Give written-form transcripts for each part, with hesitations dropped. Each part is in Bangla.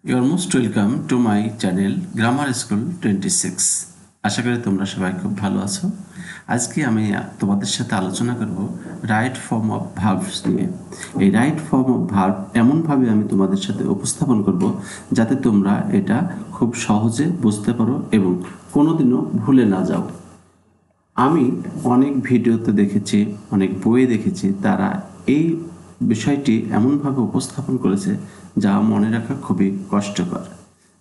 You are most welcome to my channel Grammar School 26। আশা করি তোমরা সবাই খুব ভালো আছো। আজকে আমি তোমাদের সাথে আলোচনা করব রাইট ফর্ম অফ ভার্বস নিয়ে। এই রাইট ফর্ম অফ ভার্ব এমনভাবে আমি তোমাদের সাথে উপস্থাপন করব যাতে তোমরা এটা খুব সহজে বুঝতে পারো এবং কোনোদিনও ভুলে না যাও। আমি অনেক ভিডিওতে দেখেছি, অনেক বইয়ে দেখেছি, তারা এই বিষয়টি এমনভাবে উপস্থাপন করেছে যা মনে রাখা খুবই কষ্টকর।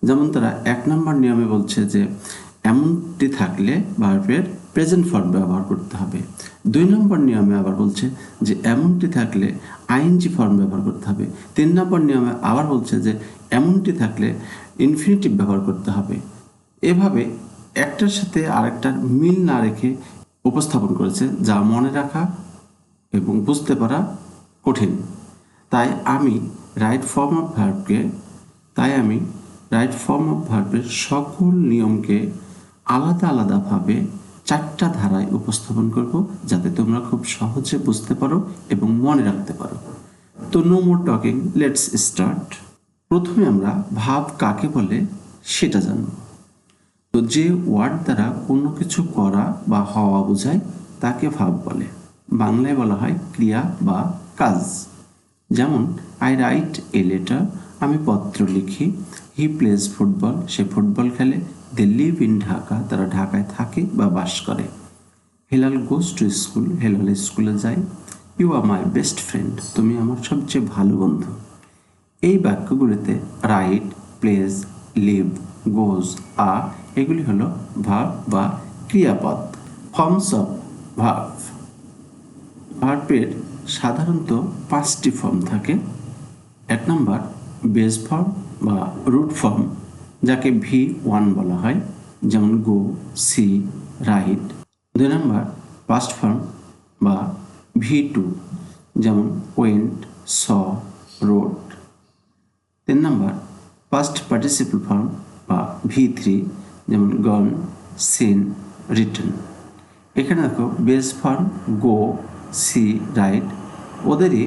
যেমন তারা 1 নম্বর নিয়মে বলছে যে এমনটি থাকলে ভার্বের প্রেজেন্ট ফর্ম ব্যবহার করতে হবে। 2 নম্বর নিয়মে আবার বলছে যে এমনটি থাকলে আইএনজি ফর্ম ব্যবহার করতে হবে। 3 নম্বর নিয়মে আবার বলছে যে এমনটি থাকলে ইনফিনিটিভ ব্যবহার করতে হবে। এভাবে একটার সাথে আরেকটার মিল না রেখে উপস্থাপন করেছে যা মনে রাখা এবং বুঝতে পারা কঠিন। তাই আমি রাইট ফর্ম অফ ভার্বের সকল নিয়মকে আলাদা আলাদাভাবে 4টা ধারায় উপস্থাপন করব যাতে তোমরা খুব সহজে বুঝতে পারো এবং মনে রাখতে পারো। তো no more talking, let's start. প্রথমে আমরা ভাব কাকে বলে সেটা জানব। তো যে ওয়ার্ড দ্বারা কোনো কিছু করা বা হওয়া বোঝায় তাকে ভাব বলে। বাংলায় বলা হয় ক্রিয়া বা কাজ। যেমন আই রাইট এ লেটার, আমি পত্র লিখি। হি প্লেজ ফুটবল, সে ফুটবল খেলে। দে লিভ ইন ঢাকা, তারা ঢাকায় থাকে বা বাস করে। Helal goes to school, Helal স্কুলে যায়। You are my best friend, তুমি আমার সবচেয়ে ভালো বন্ধু। এই বাক্যগুলিতে রাইট, প্লেজ, লিভ, গোজ, আর এগুলি হলো ভার্ব বা ক্রিয়াপদ। Forms of verb. ভার্বের সাধারণত 5টি ফর্ম থাকে। 1 নম্বর বেস ফর্ম বা রুট ফর্ম, যাকে V1 বলা হয়, যেমন go, see, write. 2 number past form বা V2, যেমন went, saw, wrote. 3 number past participle form বা V3, যেমন গন, সিন, রিটন। এখানে দেখো base form go, see, write, ওদেরই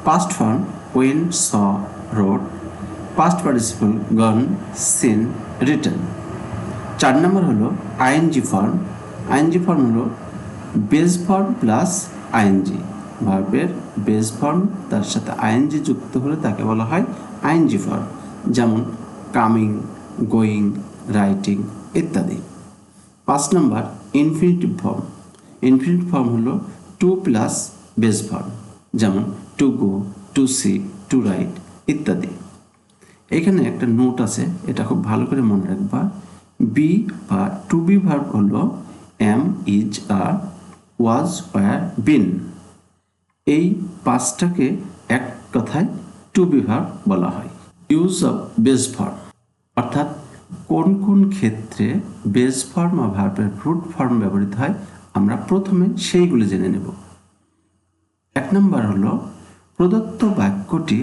past form went, saw, rode, past participle gone, seen, written. 4 নম্বর হলো আইএনজি ফর্ম। আইএনজি ফর্ম হলো বেস ফর্ম প্লাস আইএনজি। ভার্বের বেস ফর্ম তার সাথে আইএনজি যুক্ত হলে তাকে বলা হয় আইএনজি ফর্ম, যেমন কামিং, গোয়িং, রাইটিং ইত্যাদি। 5 নম্বর ইনফিনিটিভ ফর্ম। ইনফিনিটিভ ফর্ম হলো টু প্লাস বেস ফর্ম, যেমন to go, two C, two right ইত্যাদি। এখানে একটা নোট আছে, এটা খুব ভালো করে মনে রাখবা। বি বা টু বি ভার্ব হলো am, is, are, was, were, been. এই 5টাকে এক কথায় টু বি ভার্ব বলা হয়। ইউজ অফ বেস ফর্ম, অর্থাৎ কোন কোন ক্ষেত্রে বেস ফর্ম বা ভার্বের রুট ফর্ম ব্যবহৃত হয় আমরা প্রথমে সেইগুলি জেনে নেব। 1 নম্বর হলো প্রদত্ত বাক্যটি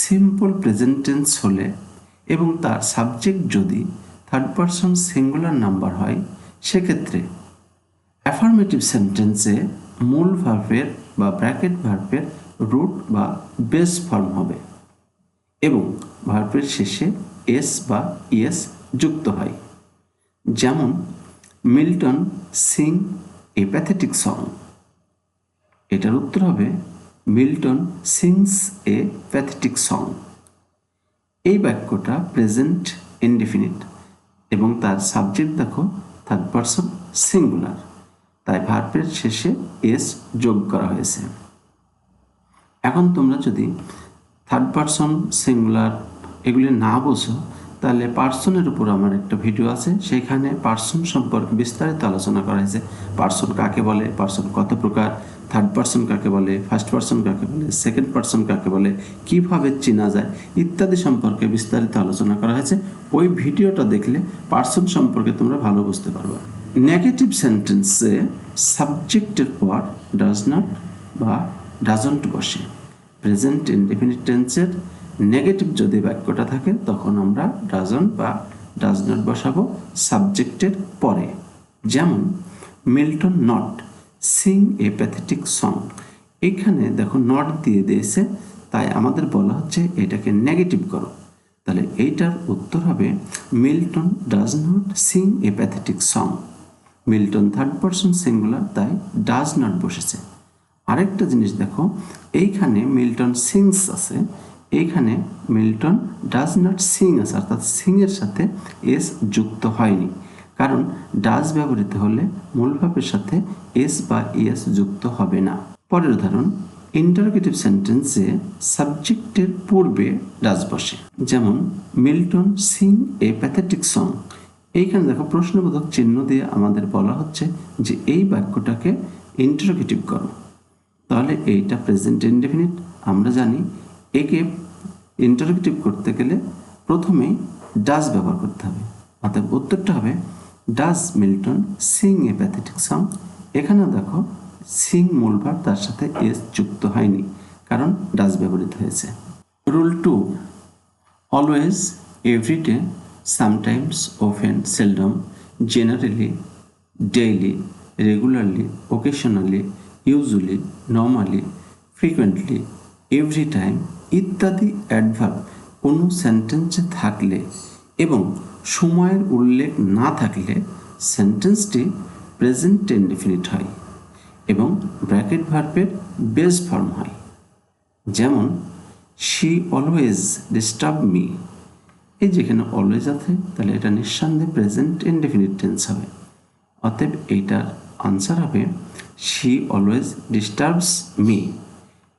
সিম্পল প্রেজেন্ট টেন্স হলে এবং তার সাবজেক্ট যদি থার্ড পারসন সিঙ্গুলার নাম্বার হয়, সেক্ষেত্রে অ্যাফার্মেটিভ সেন্টেন্সে মূল ভার্বের বা ব্র্যাকেট ভার্বের রুট বা বেস ফর্ম হবে এবং ভার্বের শেষে এস বা ইএস যুক্ত হয়। যেমন মিল্টন সিং এ প্যাথেটিক সং, এটার উত্তর হবে Milton sings a pathetic song. এই বাক্যটা প্রেজেন্ট ইনডিফিনিট এবং তার সাবজেক্ট দেখো থার্ড পারসন সিঙ্গুলার, তাই ভার্বের শেষে এস যোগ করা হয়েছে। এখন তোমরা যদি থার্ড পারসন সিঙ্গুলার এগুলি না বোঝো, তাহলে পার্সনের উপর আমার একটা ভিডিও আছে, সেখানে পার্সন সম্পর্কে বিস্তারিত আলোচনা করা হয়েছে। পার্সন কাকে বলে, পার্সন কত প্রকার, থার্ড পারসন কাকে বলে, ফার্স্ট পারসন কাকে বলে, সেকেন্ড পারসন কাকে বলে, কিভাবে চেনা যায় ইত্যাদি সম্পর্কে বিস্তারিত আলোচনা করা হয়েছে। ওই ভিডিওটা দেখলে পার্সন সম্পর্কে তোমরা ভালো বুঝতে পারবে। নেগেটিভ সেন্টেন্সে সাবজেক্টের পর ডাজ নট বা ডাজন্ট বসে। প্রেজেন্ট ইনডিফিনিট টেন্সের নেগেটিভ যদি বাক্যটা থাকে তখন আমরা ডাজন্ট বা ডাজ নট বসাবো সাবজেক্টের পরে। যেমন Milton not sing A pathetic song, এখানে দেখো নট দিয়ে দিয়েছে, তাই আমাদের বলা হচ্ছে এটাকে নেগেটিভ করো। তাহলে এইটার উত্তর হবে Milton does not sing A pathetic song. Milton third person singular, তাই ডাজ নট বসেছে। আরেকটা জিনিস দেখো, এইখানে মিল্টন সিংস আছে, এইখানে মিল্টন ডাজ নট সিং আছে, অর্থাৎ সিং এর সাথে এস যুক্ত হয়নি, কারণ ডাজ ব্যবহৃত হলে মূল ভাবের সাথে এস বা এস যুক্ত হবে না। পরের উদাহরণ, ইন্টারোগেটিভ সেন্টেন্সে সাবজেক্টের পূর্বে ডাজ বসে, যেমন মিল্টন সিং এ প্যাথেটিক সং। এইখানে দেখো প্রশ্নবোধক চিহ্ন দিয়ে আমাদের বলা হচ্ছে যে এই বাক্যটাকে ইন্টারোগেটিভ করো। তাহলে এইটা প্রেজেন্ট ইনডেফিনিট, আমরা জানি একে ইন্টারোগেটিভ করতে গেলে প্রথমেই ডাজ ব্যবহার করতে হবে, অর্থাৎ উত্তরটা হবে does Milton Singh A pathetic song. এখানেও দেখো সিং মূল ভার্ব, তার সাথে এস যুক্ত হয়নি, কারণ ডাজ ব্যবহৃত হয়েছে। Rule 2, always, every day, sometimes, often, seldom, generally, daily, regularly, occasionally, usually, normally, frequently, every time ইত্যাদি অ্যাডভার্ব কোনো সেন্টেন্সে থাকলে এবং সময়ের উল্লেখ না থাকলে সেন্টেন্সটি প্রেজেন্ট ইনডেফিনিট হয় এবং ব্র্যাকেট ভার্বের বেস ফর্ম হয়। যেমন শি অলওয়েজ ডিস্টার্ব মি, এই যেখানে অলওয়েজ আছে তাহলে এটা নিঃসন্দেহে প্রেজেন্ট ইনডেফিনিট টেন্স হবে। অতএব এইটার আনসার হবে শি অলওয়েজ ডিস্টার্বস মি।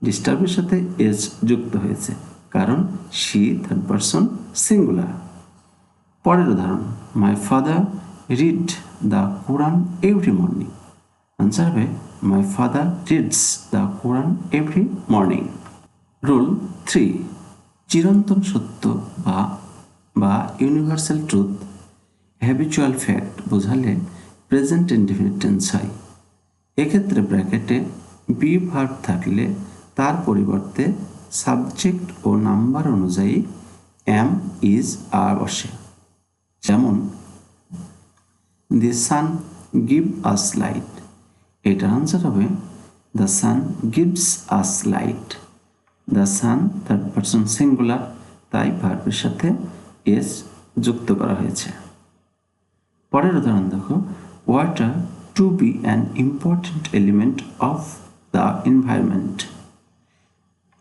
ডিস্টার্বের সাথে এস যুক্ত হয়েছে, কারণ শি থার্ড পারসন সিঙ্গুলার। পরের উদাহরণ, my father read the Quran every morning. Answer হবে my father reads the Quran every morning. Rule 3, চিরন্তন সত্য বা ইউনিভার্সাল ট্রুথ, হ্যাবিচুয়াল ফ্যাক্ট বোঝালে প্রেজেন্ট ইনডেফিনিট টেন্স হয়। এক্ষেত্রে ব্র্যাকেটে বি ভার্ব থাকলে তার পরিবর্তে সাবজেক্ট ও নাম্বার অনুযায়ী এম, ইজ, আর বসে। যেমন the sun give us light, এটার আনসার হবে the sun gives us light. The sun third person singular, তাই ভার্বের সাথে এস যুক্ত করা হয়েছে। পরের উদাহরণ দেখো, water to be an important element of the environment.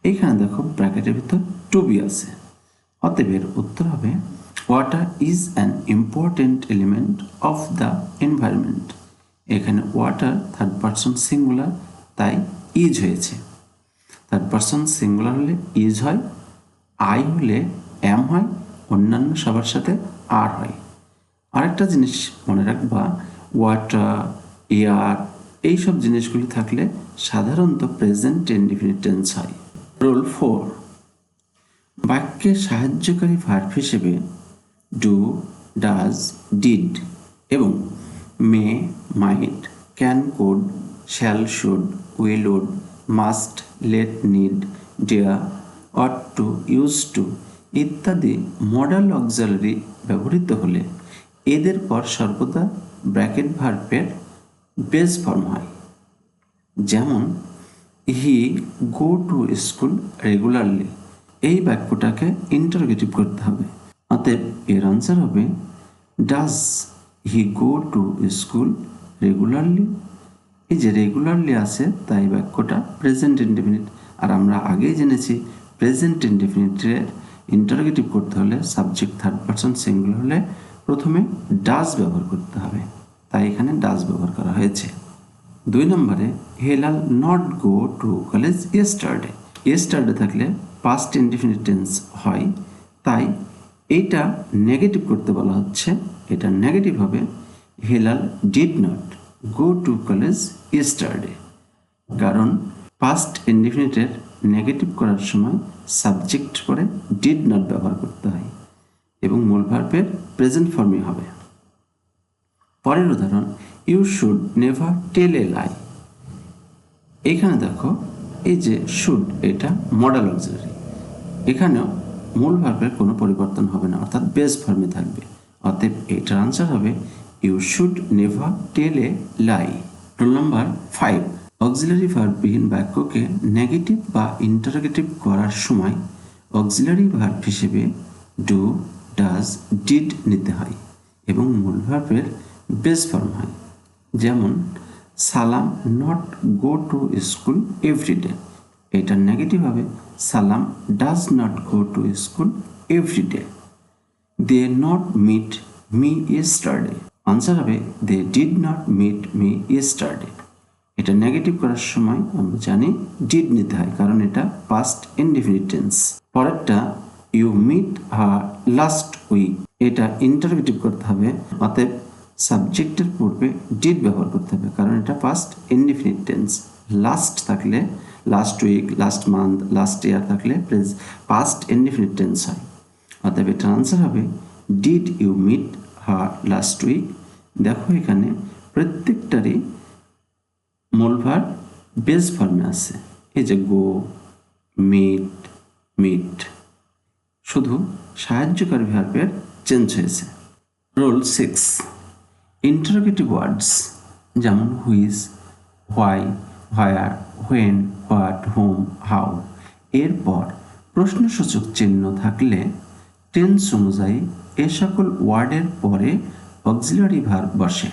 এইখানে দেখো ব্র্যাকেটের ভিতর টু বি আছে, অতএব এর উত্তর হবে water is an important element of the environment. এখানে ওয়াটার থার্ড পারসন সিঙ্গুলার, তাই ইজ হয়েছে। থার্ড পারসন সিঙ্গুলার হলে ইজ হয়, আই হলে এম হয়, অন্যান্য সবার সাথে আর হয়। আরেকটা জিনিস মনে রাখবা, ওয়াটার, এয়ার, এইসব জিনিসগুলি থাকলে সাধারণত প্রেজেন্ট ইনডেফিনিট টেন্স হয়। রুল 4, বাক্যে সাহায্যকারী ভার্ব হিসেবে ডু, ডাজ, ডিড এবং may, might, can, could, shall, should, will, would, must, let, need, dare, ought to, use to ইত্যাদি মডাল অক্সিলারি ব্যবহৃত হলে এদের পর সর্বদা ব্র্যাকেট ভার্বের বেস ফর্ম হয়। যেমন হি গো টু স্কুল রেগুলারলি, এই বাক্যটাকে ইন্টারোগেটিভ করতে হবে, অতএব এর আনসার হবে does he go to school regularly. এই যে রেগুলারলি আছে, তাই বাক্যটা প্রেজেন্ট ইনডেফিনিট। আর আমরা আগেই জেনেছি প্রেজেন্ট ইনডেফিনিটের ইন্টারোগেটিভ করতে হলে সাবজেক্ট থার্ড পারসন সিঙ্গুলার হলে প্রথমে ডাজ ব্যবহার করতে হবে, তাই এখানে ডাজ ব্যবহার করা হয়েছে। 2 নম্বরে, Helal not go to college yesterday. Yesterday থাকলে পাস্ট ইনডেফিনিট টেন্স হয়, তাই এইটা নেগেটিভ করতে বলা হচ্ছে। এটা নেগেটিভ হবে Helal did not go to college yesterday, কারণ পাস্ট ইনডেফিনিটের নেগেটিভ করার সময় সাবজেক্ট পরে ডিড নট ব্যবহার করতে হয় এবং মূল ভার্বের প্রেজেন্ট ফর্মে হবে। পরের উদাহরণ, you should never tell a লাই। এখানে দেখো এই যে শুড, এটা মডাল অক্সিলারি, এখানেও মূল ভার্বের কোনো পরিবর্তন হবে না, অর্থাৎ বেস ফর্মে থাকবে। অতএব এটার আনসার হবে you should never tell a lie. Rule number 5, auxiliary ভার্ববিহীন বাক্যকে নেগেটিভ বা ইন্টারোগেটিভ করার সময় অক্সিলারি ভার্ব হিসেবে ডু, ডাজ, ডিড নিতে হয় এবং মূল ভার্বের বেস ফর্ম হয়। যেমন Salam not go to school every day, এটা নেগেটিভ হবে Salam does not go to school every day. They not meet me yesterday, answer হবে they did not meet me yesterday. এটা নেগেটিভ করার সময় আমরা জানি ডিড নিতে হয়, কারণ এটা পাস্ট ইনডেফিনিট টেন্স। পরেরটা you meet her last week, এটা ইন্টারোগেটিভ করতে হবে, অতএব সাবজেক্টের পূর্বে ডিড ব্যবহার করতে হবে, কারণ এটা পাস্ট ইনডেফিনিট টেন্স। লাস্ট থাকলে last week, last month, last year থাকলে পাস্ট ইনডেফিনিট টেন্স হয়। অতএব এটার আনসার হবে did you meet her last week. দেখো এখানে প্রত্যেকটারই মূল ভার্ব বেস ফর্মে আছে, এই যে গো, মিট, মিট, শুধু সাহায্যকারী ভার্বের চেঞ্জ হয়েছে। রুল 6, ইন্টারোগেটিভ ওয়ার্ডস যেমন whose, why, where, when, what, whom, how এরপর প্রশ্নসূচক চিহ্ন থাকলে টেন্স অনুযায়ী এ সকল ওয়ার্ডের পরে অক্সিলারি ভার্ব বসে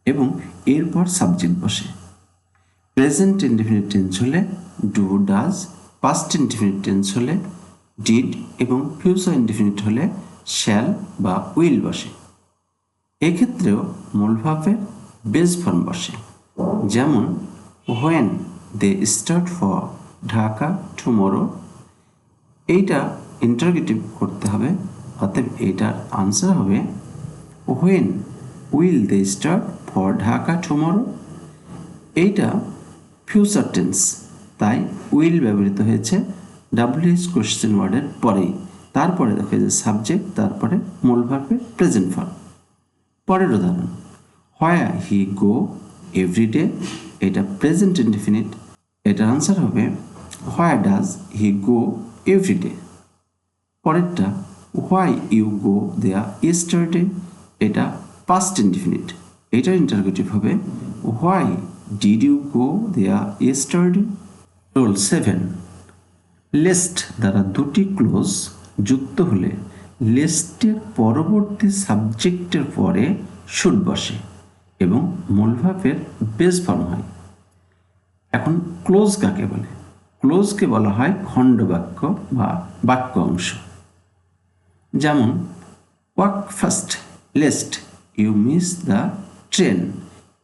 এবং এরপর সাবজেক্ট বসে। প্রেজেন্ট ইনডেফিনিট টেন্স হলে do, does, past indefinite tense হলে ডিড এবং ফিউচার ইনডেফিনিট হলে শ্যাল বা উইল বসে। এক্ষেত্রেও মূল ভার্বের বেস ফর্ম বসে, যেমন when they start for Dhaka tomorrow, এইটা ইন্টারোগেটিভ করতে হবে, অতএব এইটার আনসার হবে when will they start for Dhaka tomorrow. এইটা ফিউচার টেন্স, তাই উইল ব্যবহৃত হয়েছে ডাব্লিউএইচ কোশ্চেন ওয়ার্ডের পরেই, তারপরে দেখো যে সাবজেক্ট, তারপরে মূল ভার্বের প্রেজেন্ট ফর্ম। পরের উদাহরণ হোয়ার হি গো এভরিডে, এটা প্রেজেন্ট ইনডেফিনিট, এটার আনসার হবে where does he go every day. পরেরটা why you go there yesterday, এটা পাস্ট ইনডেফিনিট, এটার ইন্টারোগেটিভ হবে why did you go there yesterday. Rule 7, list দ্বারা দুটি ক্লোজ যুক্ত হলে লিস্টের পরবর্তী সাবজেক্টের পরে শুড বসে এবং মূল ভার্বের বেস ফর্ম হয়। এখন ক্লোজ কাকে বলে? ক্লোজকে বলা হয় খণ্ড বাক্য বা বাক্য অংশ। যেমন walk fast lest you miss the train,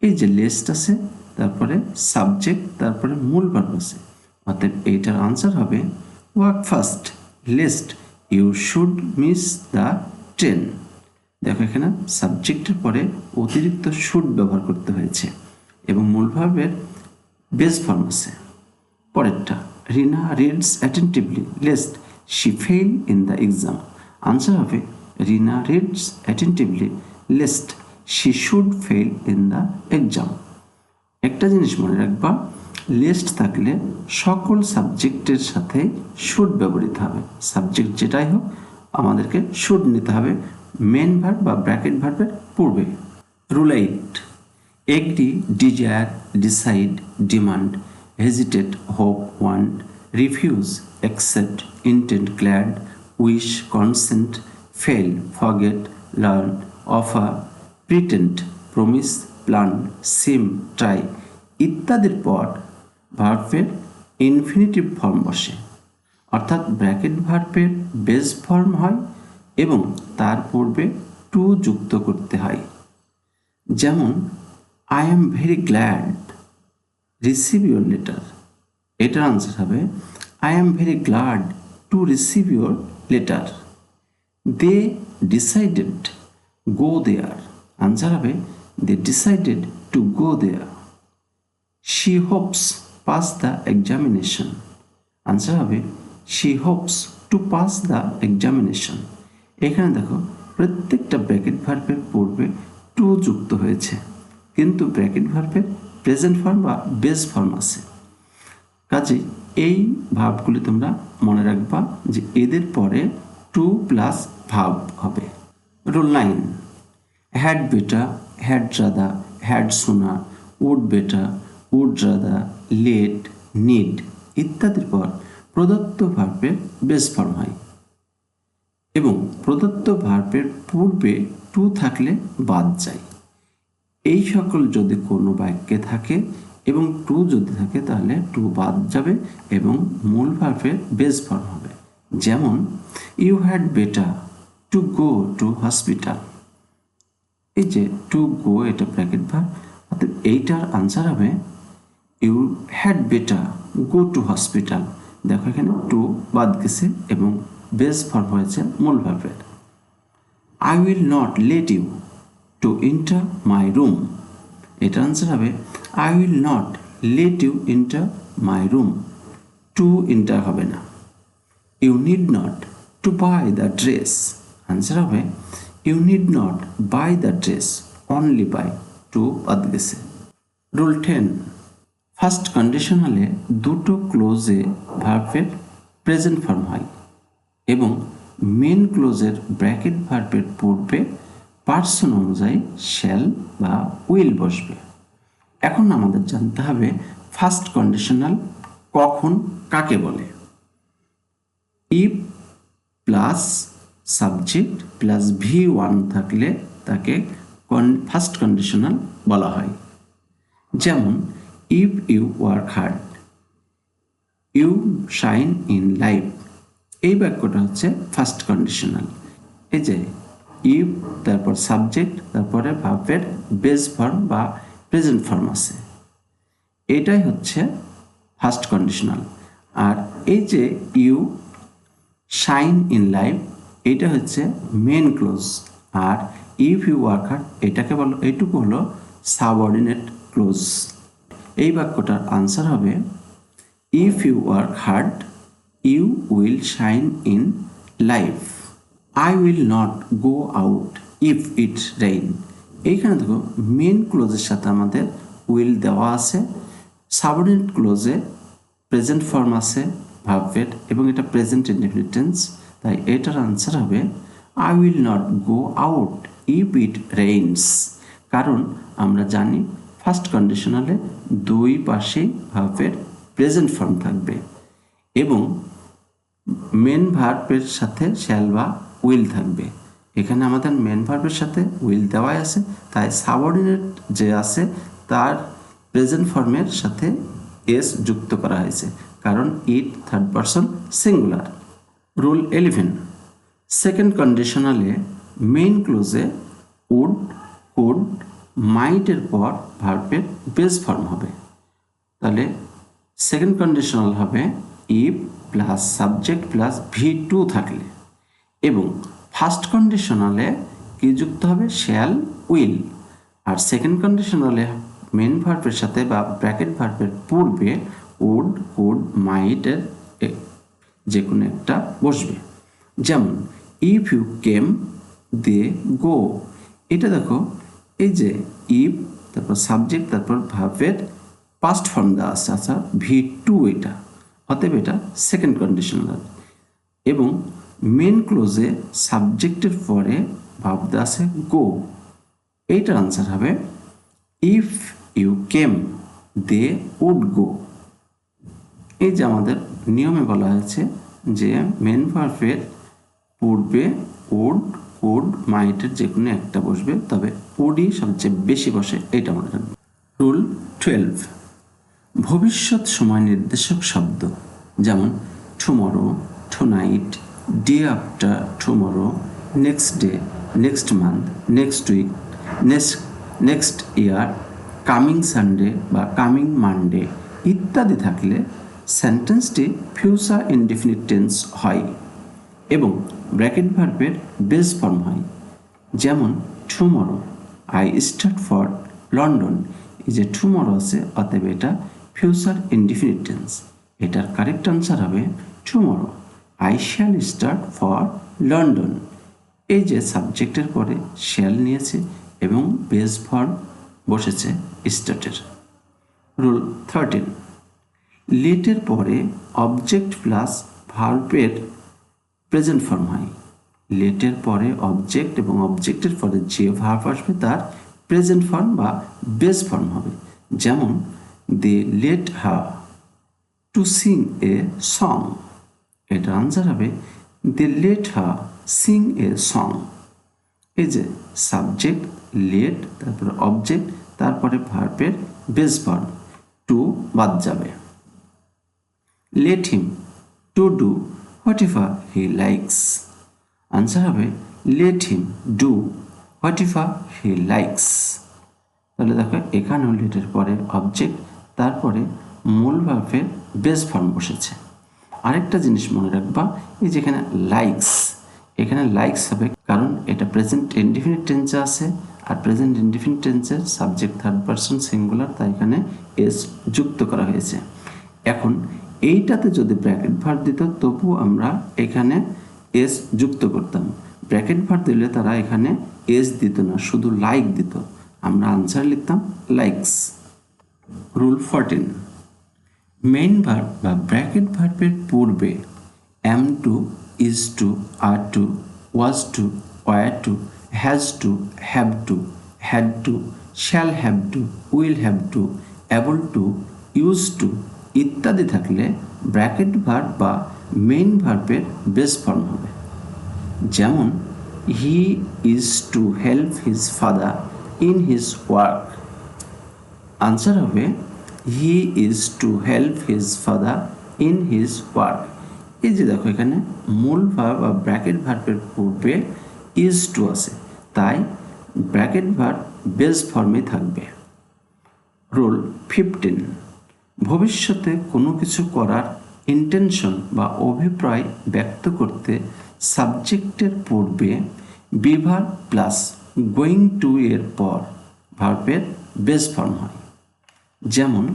এই যে লেস্ট আছে, তারপরে সাবজেক্ট, তারপরে মূল ভার্ব আছে, অতএব এইটার আনসার হবে walk fast lest you should miss the train. দেখো এখানে সাবজেক্টের পরে অতিরিক্ত শুড ব্যবহার করতে হয়েছে এবং মূল ভার্বের বেস ফর্ম আছে। পরেরটা Rina reads attentively lest she fail in the exam, answer হবে Rina reads attentively lest she should fail in the exam. একটা জিনিস মনে রাখবা, লিস্ট থাকলে সকল সাবজেক্টের সাথে শুড ব্যবহৃত হবে, সাবজেক্ট যেটাই হোক আমাদেরকে শুড নিতে হবে মেন ভার্ব বা ব্র্যাকেট ভার্বের পূর্বে। Rule 8, agree, desire, decide, demand, hesitate, hope, want, refuse, accept, intend, glad, wish, consent, fail, forget, learn, offer, pretend, promise, plan, seem, try ইত্যাদির পর ভার্বের ইনফিনিটিভ ফর্ম বসে, অর্থাৎ ব্র্যাকেট ভার্বের বেস ফর্ম হয় এবং তার পূর্বে টু যুক্ত করতে হয়। যেমন I am very glad receive your letter, এটার আনসার হবে I am very glad to receive your letter. They decided go there, answer হবে they decided to go there. She hopes pass the examination, answer হবে she hopes to pass the examination. এখানে দেখো প্রত্যেকটা ব্র্যাকেট ভার্বের পূর্বে টু যুক্ত হয়েছে, কিন্তু ব্র্যাকেট ভার্বের প্রেজেন্ট ফর্ম বা বেস ফর্ম আছে, কাজে এই ভার্বগুলি তোমরা মনে রাখবা যে এদের পরে টু প্লাস ভার্ব হবে। Rule 9, had better, had rather, had sooner, would better, would rather, let, need ইত্যাদির পর প্রদত্ত ভার্বের বেস ফর্ম হয়। এবং প্রদত্ত ভার্বের পূর্বে টু থাকলে বাদ যায়। এই সকল যদি কোনো বাক্যে থাকে এবং টু যদি থাকে তাহলে টু বাদ যাবে এবং মূল ভার্বের বেস ফর্ম হবে। যেমন you had better to go to hospital. এই যে টু গো এটা ব্র্যাকেট ভার্ব, অর্থাৎ এইটার আনসার হবে you had better go to hospital. দেখো এখানে টু বাদ গেছে এবং বেস ফর্ম হয়েছে মূল ভার্বের। I will not let you to enter my room. এটার আনসার হবে I will not let you enter my room. To enter হবে না। You need not to buy the dress. Answer হবে you need not buy the dress, only buy. To বাদ গেছে। রুল 10, ফার্স্ট কন্ডিশনালে দুটো ক্লোজে ভার্বের প্রেজেন্ট ফর্ম হয় এবং মেন ক্লোজের ব্র্যাকেট ভার্বের পূর্বে পার্সন অনুযায়ী শ্যাল বা উইল বসবে। এখন আমাদের জানতে হবে ফার্স্ট কন্ডিশনাল কখন কাকে বলে। If plus subject plus V1 থাকলে তাকে ফার্স্ট কন্ডিশনাল বলা হয়। যেমন if you work hard you shine in life. এই বাক্যটা হচ্ছে ফার্স্ট কন্ডিশনাল। এই যে ইফ তারপর সাবজেক্ট তারপরে ভার্বের বেস ফর্ম বা প্রেজেন্ট ফর্ম আছে, এটাই হচ্ছে ফার্স্ট কন্ডিশনাল। আর এই যে ইউ শাইন ইন লাইফ এটা হচ্ছে মেন ক্লোজ। আর ইফ ইউ ওয়ার্ক হার্ড এটাকে বলো, এইটুকু হলো সাবঅর্ডিনেট ক্লোজ। এই বাক্যটার আনসার হবে if you work hard you will shine in life. I will not go out if it rain. এইখানে দেখো মেন ক্লোজের সাথে আমাদের উইল দেওয়া আছে, সাবঅর্ডিনেট ক্লোজে প্রেজেন্ট ফর্ম আছে ভার্বের এবং এটা প্রেজেন্ট ইনডেফিনিট টেন্স। তাই এটার আনসার হবে I will not go out if it rains. কারণ আমরা জানি ফার্স্ট কন্ডিশনালে দুই পাশেই ভার্বের প্রেজেন্ট ফর্ম থাকবে এবং মেন ভার্বের সাথে শ্যাল বা উইল থাকবে। এখানে আমাদের মেন ভার্বের সাথে উইল দেওয়াই আছে, তাই সাবঅর্ডিনেট যে আছে তার প্রেজেন্ট ফর্মের সাথে এস যুক্ত করা হয়েছে, কারণ it third person singular. Rule 11, second কন্ডিশনালে মেইন ক্লোজে উড কুড মাইটের পর ভার্বের বেস ফর্ম হবে। তাহলে সেকেন্ড কন্ডিশনাল হবে if plus subject plus V2 থাকলে, এবং ফার্স্ট কন্ডিশনালে কি যুক্ত হবে শ্যাল উইল। আর সেকেন্ড কন্ডিশনালে মেন ভার্বের সাথে বা ব্র্যাকেট ভার্বের পূর্বে উড কুড মাইটের যে কোনো একটা বসবে। যেমন ইফ ইউ কেম দে গো। এটা দেখো এই যে ইফ তারপর সাবজেক্ট তারপর ভার্বের পাস্ট ফর্ম দেওয়া আছে, আচ্ছা V2 এটা, অতএব এটা সেকেন্ড কন্ডিশনাল। এবং মেন ক্লোজে সাবজেক্টের পরে ভার্ব দেওয়া আছে গো। এইটার আনসার হবে if you came they would go. এই যে আমাদের নিয়মে বলা হয়েছে যে মেন ভার্বের পূর্বে উড কুড মাইটের যে কোনো একটা বসবে, তবে উডই সবচেয়ে বেশি বসে, এটা মনে রাখবে। রুল 12, ভবিষ্যৎ সময় নির্দেশক শব্দ যেমন tomorrow, tonight, day after tomorrow, next day, next month, next week, next year, coming Sunday বা কামিং মানডে ইত্যাদি থাকলে সেন্টেন্সটি ফিউচার ইনডিফিনিট টেন্স হয় এবং ব্র্যাকেট ভার্বের বেস ফর্ম হয়। যেমন tomorrow I start for London. এই যে টুমরো আছে, অতএব এটা ফিউচার ইনডিফিনিট টেন্স। এটার কারেক্ট আনসার হবে tomorrow I shall start for London. এই যে সাবজেক্টের পরে শ্যাল নিয়েছে এবং বেস ফর্ম বসেছে স্টার্টের। রুল 13, লেটের পরে অবজেক্ট প্লাস ভার্বের প্রেজেন্ট ফর্ম হয়। লেটের পরে অবজেক্ট এবং অবজেক্টের পরে যে ভার্ব আসবে তার প্রেজেন্ট ফর্ম বা বেস ফর্ম হবে। যেমন they let her to sing a song. এটা আনসার হবে they let her sing a song. এই যে সাবজেক্ট, লেট, তারপরে অবজেক্ট, তারপরে ভার্বের বেস ফর্ম টু বাদ যাবে। Let him to do whatever he likes. Answer হবে let him do whatever he likes. তাহলে দেখো এখানেও লেটের পরে অবজেক্ট, তারপরে মূল ভার্বের বেস ফর্ম বসেছে। আরেকটা জিনিস মনে রাখবা, এই যেখানে লাইকস, এখানে লাইকস হবে কারণ এটা প্রেজেন্ট ইনডিফিনিট টেন্সে আছে, আর প্রেজেন্ট ইনডিফিনিট টেন্সের সাবজেক্ট থার্ড পারসন সিঙ্গুলার, তাই এখানে এস যুক্ত করা হয়েছে। এখন এইটাতে যদি ব্র্যাকেট ভার্ব দিত তবু আমরা এখানে এস যুক্ত করতাম। ব্র্যাকেট ভার্ব দিলে তারা এখানে এস দিত না, শুধু লাইক দিত, আমরা আনসার লিখতাম লাইকস। রুল 14, মেইন ভার্ব বা ব্র্যাকেট ভার্বের পূর্বে am to, is to, are to, was to, were to, has to, have to, had to, shall have to, will have to, able to, used to ইত্যাদি থাকলে ব্র্যাকেট ভার্ব বা মেইন ভার্বের বেস ফর্ম হবে। যেমন he is to help his father in his work. Answer হবে he is to help his father in his work. এই যে দেখো এখানে মূল ভার্ব বা ব্র্যাকেট ভার্বের পূর্বে ইজ টু আছে, তাই ব্র্যাকেট ভার্ব বেস ফর্মে থাকবে। রুল 15, ভবিষ্যতে কোনো কিছু করার ইন্টেনশন বা অভিপ্রায় ব্যক্ত করতে সাবজেক্টের পূর্বে be verb plus going to এর পর ভার্বের বেস ফর্ম হয়। যেমন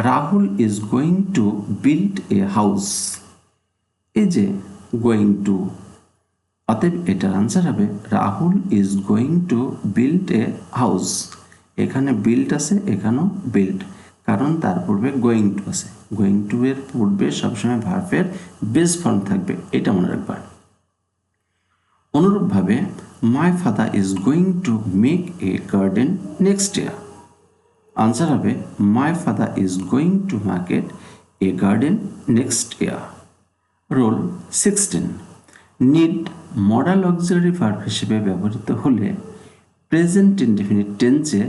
Rahul is going to build a house. এই যে গোয়িং টু, অতএব এটার আনসার হবে Rahul is going to build a house. এখানে বিল্ড আছে, এখানেও বিল্ড, কারণ তার পূর্বে গোয়িং টু আছে। গোয়িং টু এর পূর্বে সবসময় ভার্বের বেস ফর্ম থাকবে, এটা মনে রাখবা। অনুরূপভাবে my father is going to make a garden next year. Answer হবে my father is going to market a garden next year. Rule 16, need modal auxiliary verb হিসেবে ব্যবহৃত হলে প্রেজেন্ট ইনডেফিনিট টেন্সে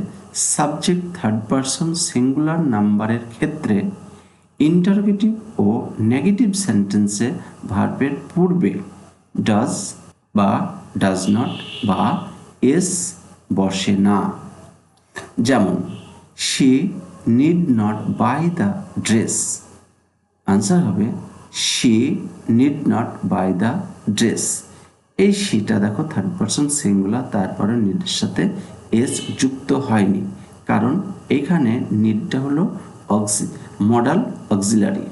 সাবজেক্ট থার্ড পারসন সিঙ্গুলার নাম্বারের ক্ষেত্রে ইন্টারোগেটিভ ও নেগেটিভ সেন্টেন্সে ভার্বের পূর্বে ডাজ বা ডাজ নট বা এস বসে না। যেমন she need not buy the dress. Answer হবে she need not buy the dress. এই শিটা দেখো থার্ড পারসন সিঙ্গুলার, তারপরে নিডের সাথে এস যুক্ত হয়নি, কারণ এইখানে নিডটা হলো মডাল অক্সিলারি।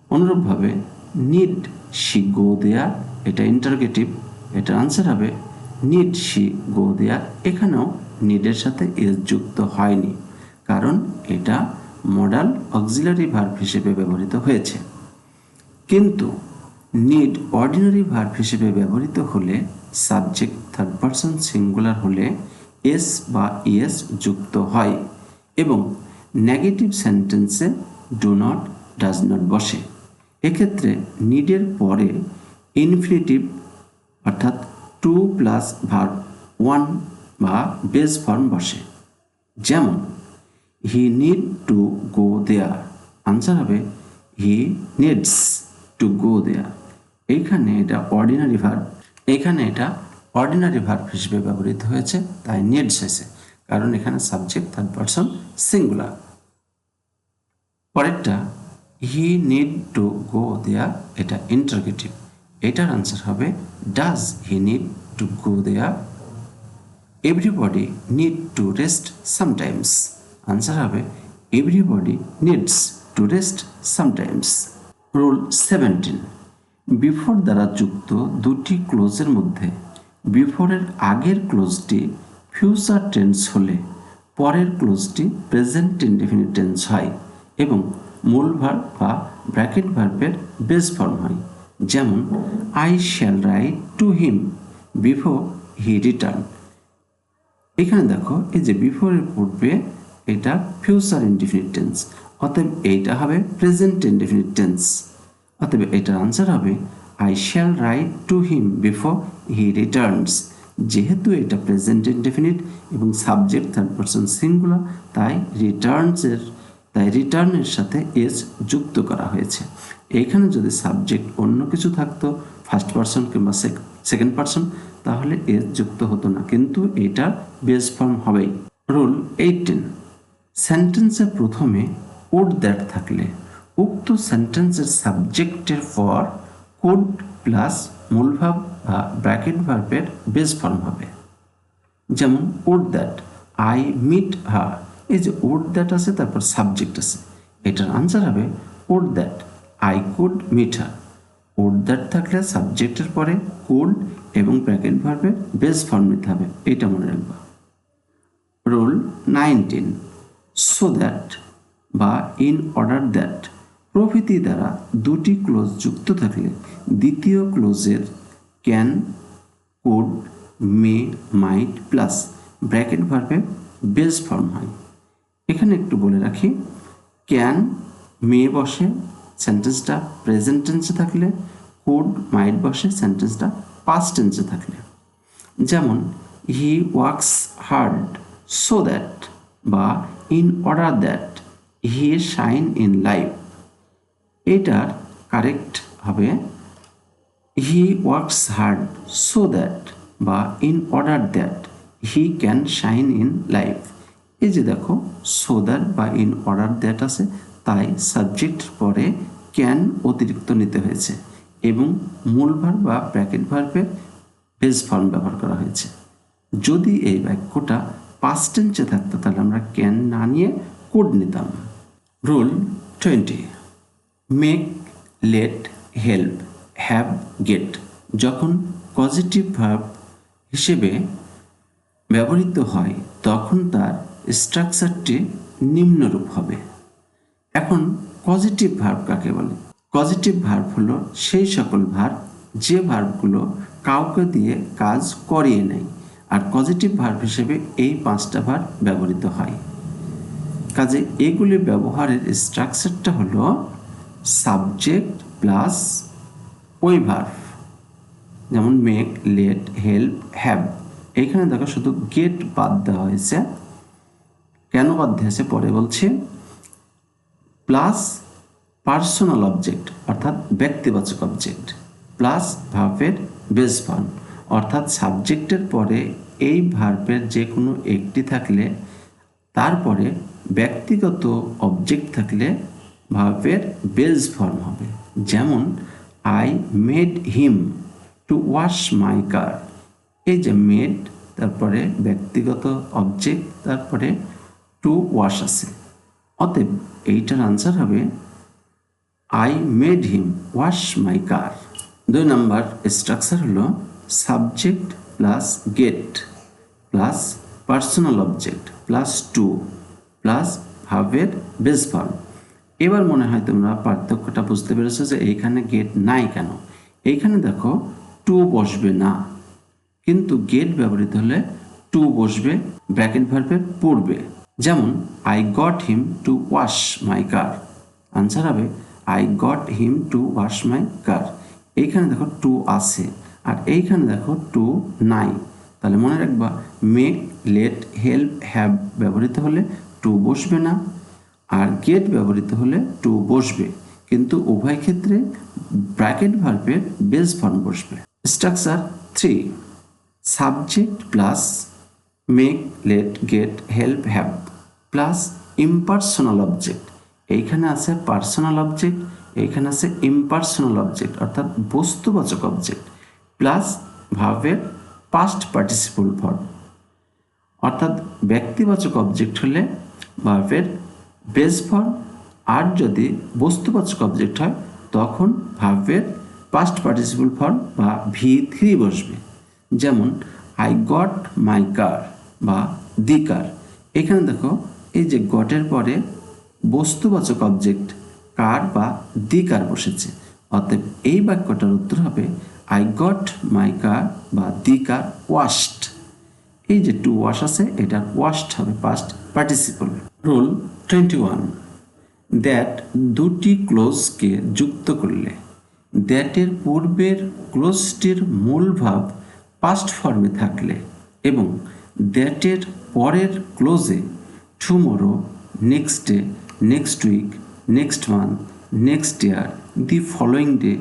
অনুরূপভাবে নিড শি গো দেয়ার, এটা ইন্টারোগেটিভ, এটা আনসার হবে নিড শি গো দেয়ার। এখানেও নিডের সাথে এস যুক্ত হয়নি, কারণ এটা মডাল অক্সিলারি ভার্ব হিসেবে ব্যবহৃত হয়েছে। কিন্তু নিড অর্ডিনারি ভার্ব হিসেবে ব্যবহৃত হলে সাবজেক্ট থার্ড পারসন সিঙ্গুলার হলে এস বা ইএস যুক্ত হয় এবং নেগেটিভ সেন্টেন্সে ডু নট, ডাজ নট বসে। এক্ষেত্রে নিডের পরে ইনফিনিটিভ অর্থাৎ টু প্লাস ভার্ব ওয়ান বা বেস ফর্ম বসে। যেমন he need to go there. Answer হবে হি নিডস টু গো দেয়ার। এইখানে এটা অর্ডিনারি ভার্ব, এখানে এটা অর্ডিনারি ভার্ব হিসেবে ব্যবহৃত হয়েছে, তাই নিডস হয়েছে, কারণ এখানে সাবজেক্ট থার্ড পারসন সিঙ্গুলার। পরেরটা হি নিড টু গো দেয়ার, এটা ইন্টারোগেটিভ, এটার আনসার হবে does he need to go there. Everybody need to rest sometimes. Answer হবে everybody needs to rest sometimes. Rule 17, before দ্বারা যুক্ত দুটি ক্লোজের মধ্যে বিফোরের আগের ক্লোজটি ফিউচার টেন্স হলে পরের ক্লোজটি প্রেজেন্ট ইনডেফিনিট টেন্স হয় এবং মূল ভার্ব বা ব্র্যাকেট ভার্বের বেস ফর্ম হয়। যেমন I shall write to him before he return. এখানে দেখো এই যে বিফোরের পূর্বে এটা ফিউচার ইনডেফিনিট টেন্স, অতএব এইটা হবে প্রেজেন্ট ইনডেফিনিট টেন্স। অতএব এটার আনসার হবে I shall write to him before he returns. যেহেতু এটা প্রেজেন্ট ইনডেফিনিট এবং সাবজেক্ট থার্ড পারসন সিঙ্গুলার, তাই রিটার্নের সাথে এস যুক্ত করা হয়েছে। এইখানে যদি সাবজেক্ট অন্য কিছু থাকতো, ফার্স্ট পারসন কিংবা সেকেন্ড পারসন, তাহলে এস যুক্ত হতো না, কিন্তু এটা বেস ফর্ম হবেই। রুল 18, সেন্টেন্সের প্রথমে উড দ্যাট থাকলে উক্ত সেন্টেন্সের সাবজেক্টের পর কুড প্লাস মূল ভাব বা ব্র্যাকেট ভার্বের বেস ফর্ম হবে। যেমন would that I meet her, এই যে উড দ্যাট আছে তারপর সাবজেক্ট আছে, এটার আনসার হবে would that I could meet her. Would that থাকলে সাবজেক্টের পরে কুড এবং ব্র্যাকেট ভার্বের বেস ফর্ম নিতে হবে, এটা মনে রাখবা। রুল 19, সো দ্যাট বা ইন অর্ডার দ্যাট প্রভৃতি দ্বারা দুটি ক্লোজ যুক্ত থাকলে দ্বিতীয় ক্লোজের can, could, may, might plus bracket ভার্বের বেস ফর্ম হয়। এখানে একটু বলে রাখি, ক্যান মে বসে সেন্টেন্সটা প্রেজেন্ট টেন্সে থাকলে, কুড মাইট বসে সেন্টেন্সটা পাস্ট টেন্সে থাকলে। যেমন he works hard so that বা in order that he shine in life. এটার কারেক্ট হবে he works hard so that বা in order that he can shine in life. এই যে দেখো সো দ্যাট বা ইন অর্ডার দ্যাট আছে, তাই সাবজেক্ট পরে ক্যান অতিরিক্ত নিতে হয়েছে এবং মূল ভার্ব বা ব্র্যাকেট ভার্বের বেস ফর্ম ব্যবহার করা হয়েছে। যদি এই বাক্যটা পাস্ট টেন্সে থাকতো তাহলে আমরা ক্যান না নিয়ে কুড নিতাম। Rule 20, make, let, help, have, get যখন পজিটিভ ভার্ব হিসেবে ব্যবহৃত হয় তখন তার স্ট্রাকচারটি নিম্নরূপ হবে। এখন পজিটিভ ভার্ব কাকে বলে? পজিটিভ ভার্ব হলো সেই সকল ভার্ব যে ভার্বগুলো কাউকে দিয়ে কাজ করিয়ে নেয়, আর পজিটিভ ভার্ব হিসেবে এই 5টা ভার্ব ব্যবহৃত হয়। কাজে এগুলি ব্যবহারের স্ট্রাকচারটা হলো সাবজেক্ট প্লাস ওই ভার্ব, যেমন মেক, লেট, হেল্প, হ্যাভ। এইখানে দেখো শুধু গেট বাদ দেওয়া হয়েছে। কেন বাদ দিয়েছে পরে বলছি। প্লাস পার্সোনাল অবজেক্ট অর্থাৎ ব্যক্তিবাচক অবজেক্ট প্লাস ভার্বের বেস ফর্ম, অর্থাৎ সাবজেক্টের পরে এই ভার্বের যে কোনো একটি থাকলে তারপরে ব্যক্তিগত অবজেক্ট থাকলে ভার্বের বেস ফর্ম হবে। যেমন I made him to wash my car. এই যে মেড তারপরে ব্যক্তিগত অবজেক্ট তারপরে টু ওয়াশ আছে, অতএব এইটার আনসার হবে I made him wash my car. 2 নম্বর স্ট্রাকচার হলো subject plus get plus personal object plus to plus ভার্বের বেস ফর্ম। এবার মনে হয় তোমরা পার্থক্যটা বুঝতে পেরেছো যে এইখানে গেট নাই কেন। এইখানে দেখো টু বসবে না, কিন্তু গেট ব্যবহৃত হলে টু বসবে ব্র্যাকেট ভার্বের পূর্বে। যেমন I got him to wash my car, answer হবে I got him to wash my car. এইখানে দেখো টু আছে আর এইখানে দেখো টু নাই, তাহলে মনে রাখবা মেক, লেট, হেল্প, হ্যাভ ব্যবহৃত হলে টু বসবে না, আর গেট ব্যবহৃত হলে টু বসবে, কিন্তু উভয় ক্ষেত্রে ব্র্যাকেট ভার্বের বেস ফর্ম বসবে। Structure 3, subject plus make, let, get, help, have plus impersonal object. এইখানে আছে পার্সোনাল অবজেক্ট, এইখানে আছে ইম্পার্সোনাল অবজেক্ট অর্থাৎ বস্তুবাচক অবজেক্ট প্লাস ভার্বের পাস্ট পার্টিসিপল ফর্ম, অর্থাৎ ব্যক্তিবাচক অবজেক্ট হলে ভার্বের বেস ফর্ম, আর যদি বস্তুবাচক অবজেক্ট হয় তখন ভার্বের পাস্ট পার্টিসিপল ফর্ম বা V3 বসবে। যেমন আই গট মাই কার বা দি কার। এখানে দেখো এই যে গটের পরে বস্তুবাচক অবজেক্ট কার বা দি কার বসেছে, অতএব এই বাক্যটার উত্তর হবে আই গট মাই কার বা দি কার ওয়াশড। এই যে টু ওয়াশ আছে এটা ওয়াশড হবে পাস্ট পার্টিসিপল। রুল 21, দ্যাট দুটি ক্লোজকে যুক্ত করলে দ্যাটের পূর্বের ক্লোজটির মূল ভাব পাস্ট ফর্মে থাকলে এবং দ্যাটের পরের ক্লোজে tomorrow, next day, next week, next month, next year, the following day,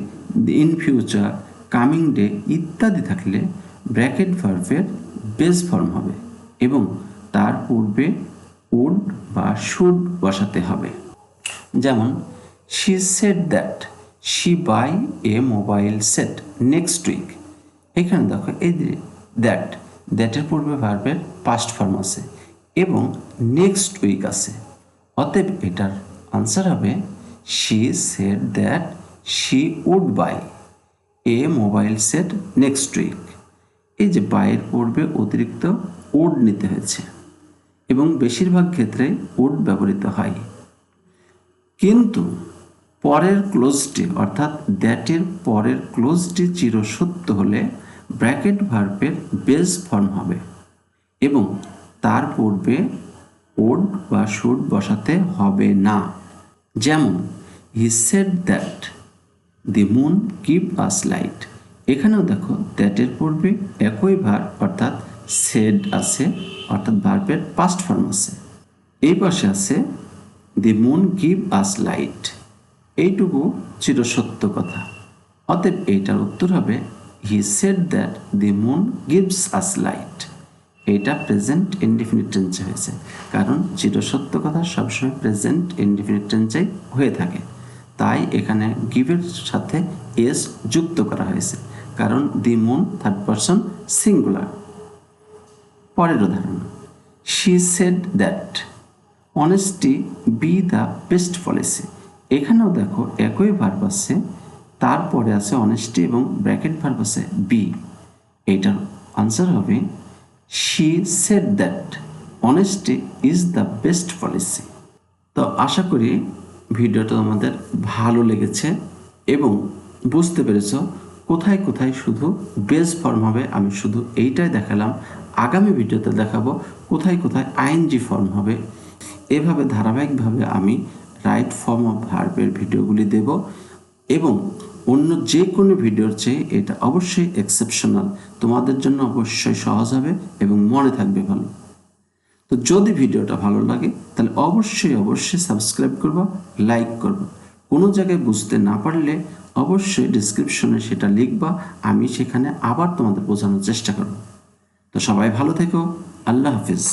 in future, coming day ইত্যাদি থাকলে ব্র্যাকেট ভার্বের বেস ফর্ম হবে এবং তার পূর্বে উড বা শুড বসাতে হবে। যেমন she said that she buy a mobile set next week. এখানে দেখো এই যে দ্যাটের পূর্বে ভার্বের পাস্ট ফর্ম আছে এবং নেক্সট উইক আছে, অতএব এটার আনসার হবে she said that she would buy a mobile set next week. এই যে বাইয়ের পূর্বে অতিরিক্ত উড নিতে হয়েছে এবং বেশিরভাগ ক্ষেত্রে উড ব্যবহৃত হয়, কিন্তু পরের ক্লোজটি অর্থাৎ দ্যাটের পরের ক্লোজটি চিরসত্য হলে ব্র্যাকেট ভার্বের বেস ফর্ম হবে এবং তার পূর্বে উড বা শুড বসাতে হবে না। যেমন he said that the moon give us light. এখানেও দেখো দ্যাটের পূর্বে একই ভার্ব অর্থাৎ সেড আছে, অর্থাৎ ভার্বের পাস্ট ফর্ম আছে। এই পাশে আছে the moon give us light, এইটুকু চিরসত্য কথা, অতএব এইটার উত্তর হবে he said that the moon gives us light. এইটা প্রেজেন্ট ইনডিফিনিট টেন্সে হয়েছে, কারণ চিরসত্য কথা সবসময় প্রেজেন্ট ইনডিফিনিট টেন্সে হয়ে থাকে, তাই এখানে গিভের সাথে এস যুক্ত করা হয়েছে, কারণ the moon third person singular. পরের উদাহরণ, she said that honesty B the best policy. এখানেও দেখো একই ভার্ব আছে, তারপরে আছে অনেস্টি এবং ব্র্যাকেট ভার্ব আছে বি। এইটার আনসার হবে she said that honesty is the best policy. তো আশা করি ভিডিওটা তোমাদের ভালো লেগেছে এবং বুঝতে পেরেছ কোথায় কোথায় শুধু বেস ফর্ম হবে। আমি শুধু এইটাই দেখালাম, আগামী ভিডিওতে দেখাবো কোথায় কোথায় আইএনজি ফর্ম হবে। এভাবে ধারাবাহিকভাবে আমি রাইট ফর্ম অফ ভার্বের ভিডিওগুলি দেব এবং অন্য যে কোনো ভিডিওর চেয়ে এটা অবশ্যই এক্সেপশনাল, তোমাদের জন্য অবশ্যই সহজ হবে এবং মনে থাকবে ভালো। তো যদি ভিডিওটা ভালো লাগে তাহলে অবশ্যই সাবস্ক্রাইব করবা, লাইক করবা। কোনো জায়গায় বুঝতে না পারলে অবশ্যই ডিসক্রিপশনে সেটা লিখবা, আমি সেখানে আবার তোমাদের বোঝানোর চেষ্টা করব। তো সবাই ভালো থেকো, আল্লাহ হাফিজ।